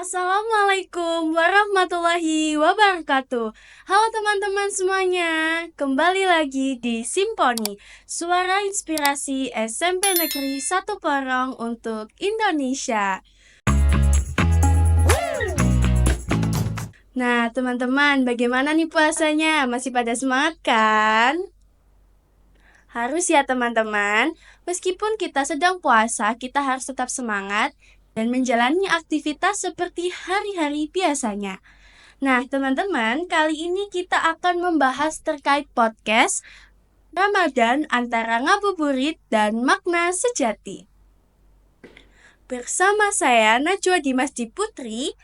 Assalamualaikum warahmatullahi wabarakatuh. Halo teman-teman semuanya, kembali lagi di Simponi, suara inspirasi SMP Negeri 1 Porong untuk Indonesia. Nah, teman-teman, bagaimana nih puasanya? Masih pada semangat kan? Harus ya teman-teman, meskipun kita sedang puasa, kita harus tetap semangat dan menjalani aktivitas seperti hari-hari biasanya. Nah, teman-teman, kali ini kita akan membahas terkait podcast Ramadan antara ngabuburit dan makna sejati. Bersama saya Najwa Dimas Putri,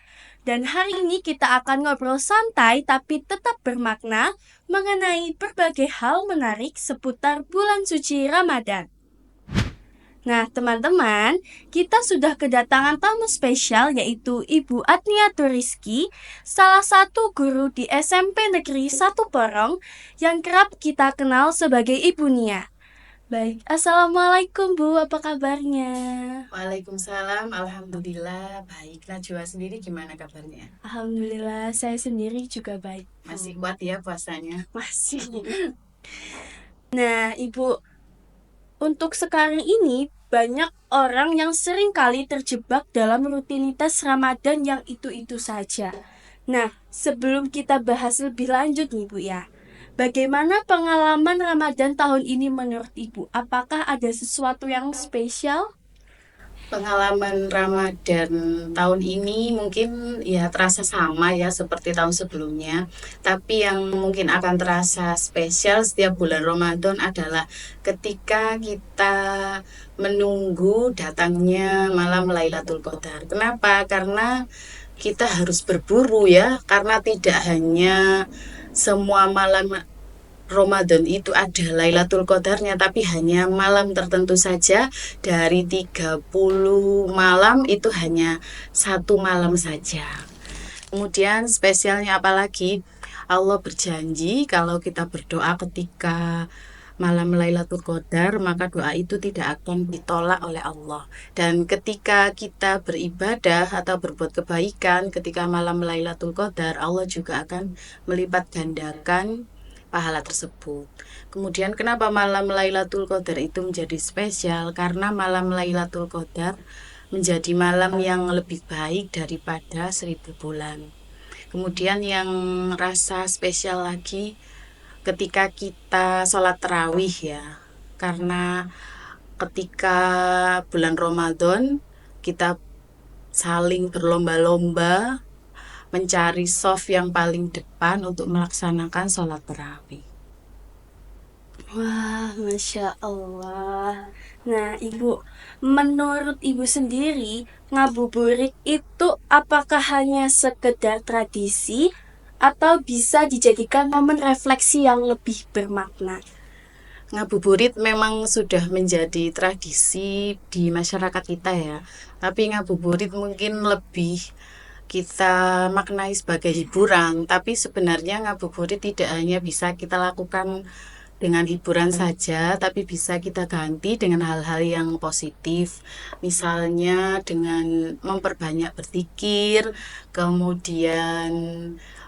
dan hari ini kita akan ngobrol santai tapi tetap bermakna mengenai berbagai hal menarik seputar bulan suci Ramadan. Nah, teman-teman, kita sudah kedatangan tamu spesial yaitu Ibu Atnia Turiski, salah satu guru di SMP Negeri 1 Porong yang kerap kita kenal sebagai Ibu Nia. Baik, Assalamualaikum Bu, apa kabarnya? Waalaikumsalam, alhamdulillah baik. Najwa sendiri gimana kabarnya? Alhamdulillah, saya sendiri juga baik. Masih kuat ya puasanya? Masih. Nah, Ibu, untuk sekarang ini banyak orang yang sering kali terjebak dalam rutinitas Ramadan yang itu-itu saja. Nah, sebelum kita bahas lebih lanjut nih Bu ya, bagaimana pengalaman Ramadan tahun ini menurut Ibu? Apakah ada sesuatu yang spesial? Pengalaman Ramadan tahun ini mungkin ya terasa sama ya seperti tahun sebelumnya. Tapi yang mungkin akan terasa spesial setiap bulan Ramadan adalah ketika kita menunggu datangnya malam Lailatul Qadar. Kenapa? Karena kita harus berburu ya, karena tidak hanya semua malam Ramadan itu ada Lailatul Qadarnya, tapi hanya malam tertentu saja. Dari 30 malam itu hanya satu malam saja. Kemudian spesialnya apalagi, Allah berjanji kalau kita berdoa ketika malam Lailatul Qadar, maka doa itu tidak akan ditolak oleh Allah. Dan ketika kita beribadah atau berbuat kebaikan ketika malam Lailatul Qadar, Allah juga akan melipat gandakan pahala tersebut. Kemudian kenapa malam Lailatul Qadar itu menjadi spesial? Karena malam Lailatul Qadar menjadi malam yang lebih baik daripada 1000 bulan. Kemudian yang rasa spesial lagi ketika kita sholat tarawih ya. Karena ketika bulan Ramadan kita saling berlomba-lomba mencari shaf yang paling depan untuk melaksanakan sholat tarawih. Wah, Masya Allah. Nah, Ibu, menurut Ibu sendiri, ngabuburit itu apakah hanya sekedar tradisi atau bisa dijadikan momen refleksi yang lebih bermakna? Ngabuburit memang sudah menjadi tradisi di masyarakat kita ya. Tapi ngabuburit mungkin lebih kita maknai sebagai hiburan, tapi sebenarnya ngabuburit tidak hanya bisa kita lakukan dengan hiburan saja, tapi bisa kita ganti dengan hal-hal yang positif. Misalnya dengan memperbanyak berzikir, kemudian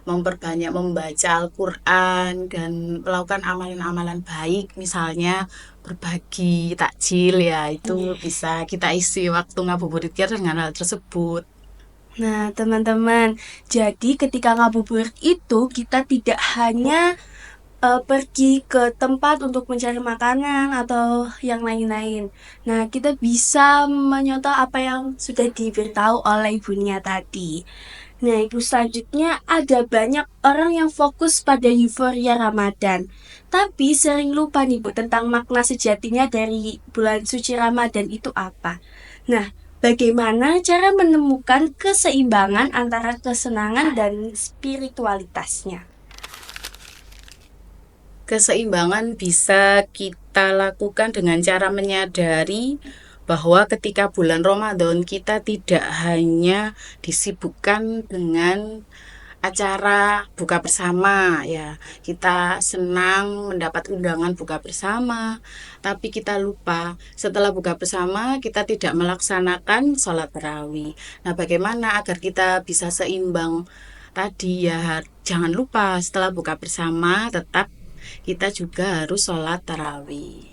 memperbanyak membaca Al-Quran dan melakukan amalan-amalan baik, misalnya berbagi takjil ya, itu bisa kita isi waktu ngabuburit kita dengan hal tersebut. Nah, teman-teman, jadi ketika ngabuburit itu kita tidak hanya pergi ke tempat untuk mencari makanan atau yang lain-lain. Nah, kita bisa menyontoh apa yang sudah diberitahu oleh Ibu Nia tadi. Nah, Ibu, selanjutnya ada banyak orang yang fokus pada euforia Ramadan. Tapi sering lupa nih Bu tentang makna sejatinya dari bulan suci Ramadan itu apa. Nah, bagaimana cara menemukan keseimbangan antara kesenangan dan spiritualitasnya? Keseimbangan bisa kita lakukan dengan cara menyadari bahwa ketika bulan Ramadan kita tidak hanya disibukkan dengan acara buka bersama ya. Kita senang mendapat undangan buka bersama, tapi kita lupa setelah buka bersama kita tidak melaksanakan sholat tarawih. Nah, bagaimana agar kita bisa seimbang tadi ya? Jangan lupa setelah buka bersama tetap kita juga harus sholat tarawih.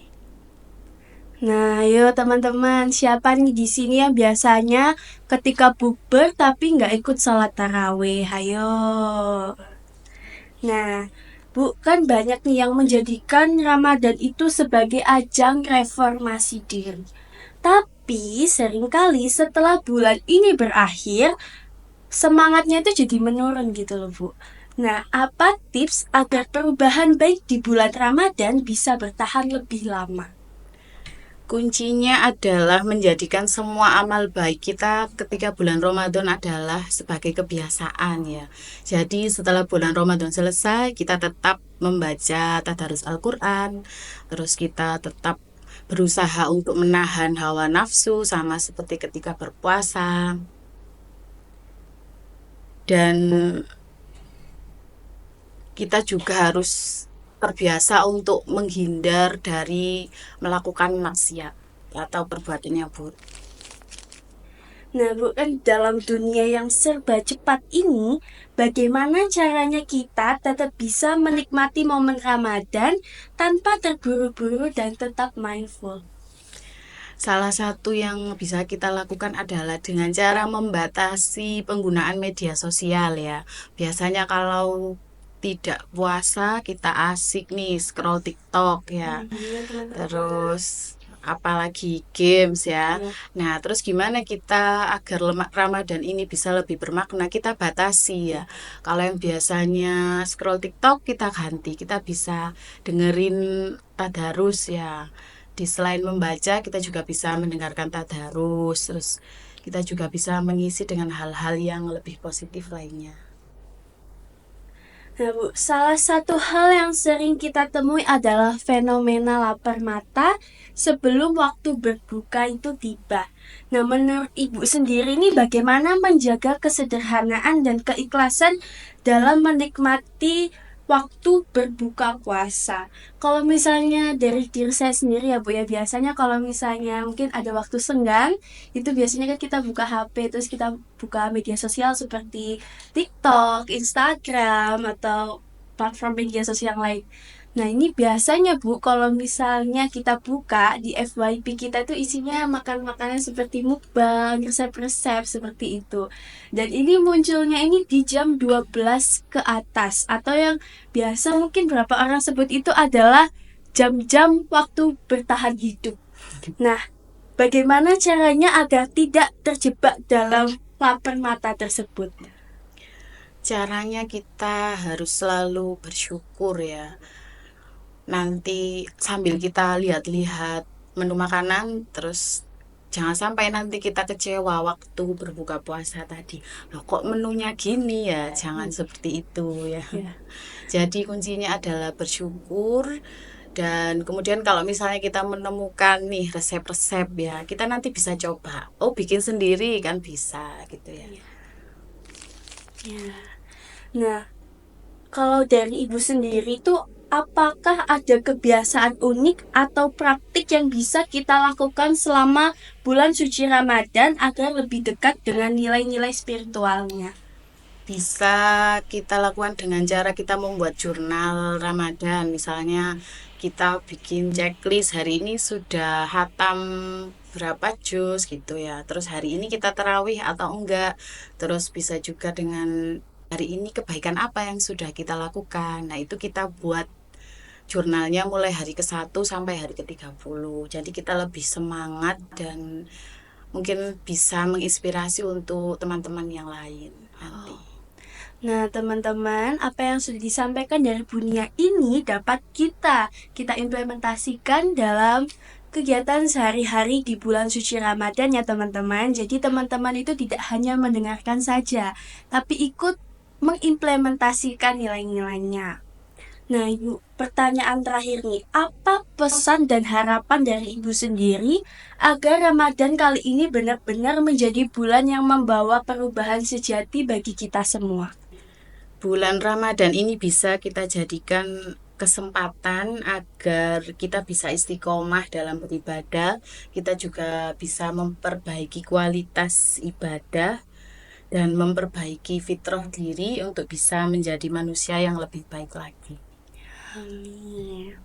Nah, ayo teman-teman, siapa nih di sini yang biasanya ketika bukber tapi nggak ikut sholat tarawih? Ayo. Nah, Bu, kan banyak nih yang menjadikan Ramadan itu sebagai ajang reformasi diri. Tapi seringkali setelah bulan ini berakhir, semangatnya itu jadi menurun gitu loh, Bu. Nah, apa tips agar perubahan baik di bulan Ramadan bisa bertahan lebih lama? Kuncinya adalah menjadikan semua amal baik kita ketika bulan Ramadan adalah sebagai kebiasaan ya. Jadi setelah bulan Ramadan selesai, kita tetap membaca tadarus Al-Quran, terus kita tetap berusaha untuk menahan hawa nafsu sama seperti ketika berpuasa. Dan kita juga harus terbiasa untuk menghindar dari melakukan maksiat atau perbuatan yang buruk. Nah, Bu, kan dalam dunia yang serba cepat ini, bagaimana caranya kita tetap bisa menikmati momen Ramadan tanpa terburu-buru dan tetap mindful? Salah satu yang bisa kita lakukan adalah dengan cara membatasi penggunaan media sosial ya. Biasanya kalau tidak puasa kita asik nih scroll TikTok ya. Iya, teman-teman. Terus apalagi games ya. Iya. Nah, terus gimana kita agar Ramadan ini bisa lebih bermakna? Kita batasi ya. Kalau yang biasanya scroll TikTok kita ganti, kita bisa dengerin tadarus ya. Di selain membaca, kita juga bisa mendengarkan tadarus. Terus kita juga bisa mengisi dengan hal-hal yang lebih positif lainnya. Nah, Bu, salah satu hal yang sering kita temui adalah fenomena lapar mata sebelum waktu berbuka itu tiba. Nah, menurut Ibu sendiri nih bagaimana menjaga kesederhanaan dan keikhlasan dalam menikmati waktu berbuka puasa? Kalau misalnya dari diri saya sendiri ya Bu ya, biasanya kalau misalnya mungkin ada waktu senggang, itu biasanya kan kita buka HP, terus kita buka media sosial seperti TikTok, Instagram, atau platform media sosial lain. Nah, ini biasanya Bu, kalau misalnya kita buka di FYP kita itu isinya makan-makanan seperti mukbang, resep-resep seperti itu. Dan ini munculnya ini di jam 12 ke atas atau yang biasa mungkin berapa orang sebut itu adalah jam-jam waktu bertahan hidup. Nah, bagaimana caranya agar tidak terjebak dalam lapar mata tersebut? Caranya kita harus selalu bersyukur ya. Nanti sambil kita lihat-lihat menu makanan, terus jangan sampai nanti kita kecewa waktu berbuka puasa tadi. Loh kok menunya gini ya? Jangan seperti itu ya. Ya. Jadi kuncinya adalah bersyukur, dan kemudian kalau misalnya kita menemukan nih resep-resep ya, kita nanti bisa coba. Oh, bikin sendiri kan bisa gitu ya. Ya. Nah, kalau dari Ibu sendiri tuh apakah ada kebiasaan unik atau praktik yang bisa kita lakukan selama bulan suci Ramadan agar lebih dekat dengan nilai-nilai spiritualnya? Bisa kita lakukan dengan cara kita membuat jurnal Ramadan. Misalnya kita bikin checklist hari ini sudah hatam berapa juz gitu ya. Terus hari ini kita tarawih atau enggak. Terus bisa juga dengan hari ini kebaikan apa yang sudah kita lakukan. Nah, itu kita buat jurnalnya mulai hari ke-1 sampai hari ke-30. Jadi kita lebih semangat dan mungkin bisa menginspirasi untuk teman-teman yang lain nanti. Nah, teman-teman, apa yang sudah disampaikan dari Bunia ini dapat kita implementasikan dalam kegiatan sehari-hari di bulan suci Ramadan ya, teman-teman. Jadi, teman-teman itu tidak hanya mendengarkan saja, tapi ikut mengimplementasikan nilai-nilainya. Nah, Ibu, pertanyaan terakhir nih, apa pesan dan harapan dari Ibu sendiri agar Ramadan kali ini benar-benar menjadi bulan yang membawa perubahan sejati bagi kita semua? bulan Ramadan ini bisa kita jadikan kesempatan agar kita bisa istiqomah dalam beribadah, kita juga bisa memperbaiki kualitas ibadah dan memperbaiki fitrah diri untuk bisa menjadi manusia yang lebih baik lagi. Amin.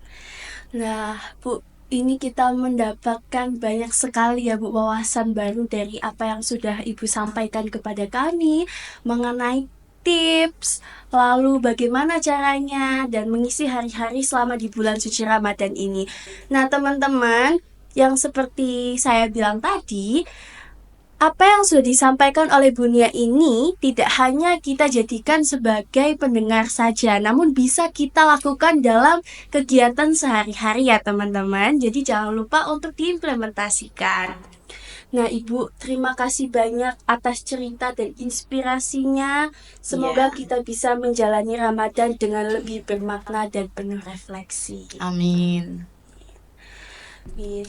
Nah, Bu, ini kita mendapatkan banyak sekali ya Bu wawasan baru dari apa yang sudah Ibu sampaikan kepada kami mengenai tips, lalu bagaimana caranya dan mengisi hari-hari selama di bulan suci Ramadan ini. Nah, teman-teman, yang seperti saya bilang tadi, apa yang sudah disampaikan oleh Bunia ini tidak hanya kita jadikan sebagai pendengar saja, namun bisa kita lakukan dalam kegiatan sehari-hari ya teman-teman. Jadi jangan lupa untuk diimplementasikan. Nah Ibu, terima kasih banyak atas cerita dan inspirasinya. Semoga Ya, kita bisa menjalani Ramadan dengan lebih bermakna dan penuh refleksi. amin. Amin.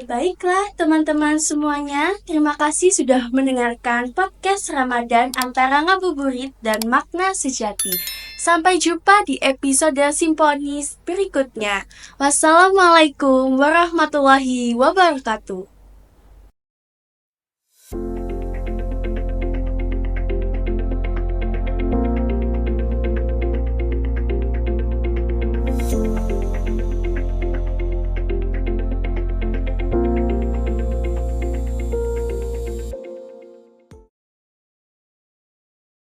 Baiklah teman-teman semuanya, terima kasih sudah mendengarkan podcast Ramadan antara ngabuburit dan makna sejati. Sampai jumpa di episode Simfonis berikutnya. Wassalamualaikum warahmatullahi wabarakatuh.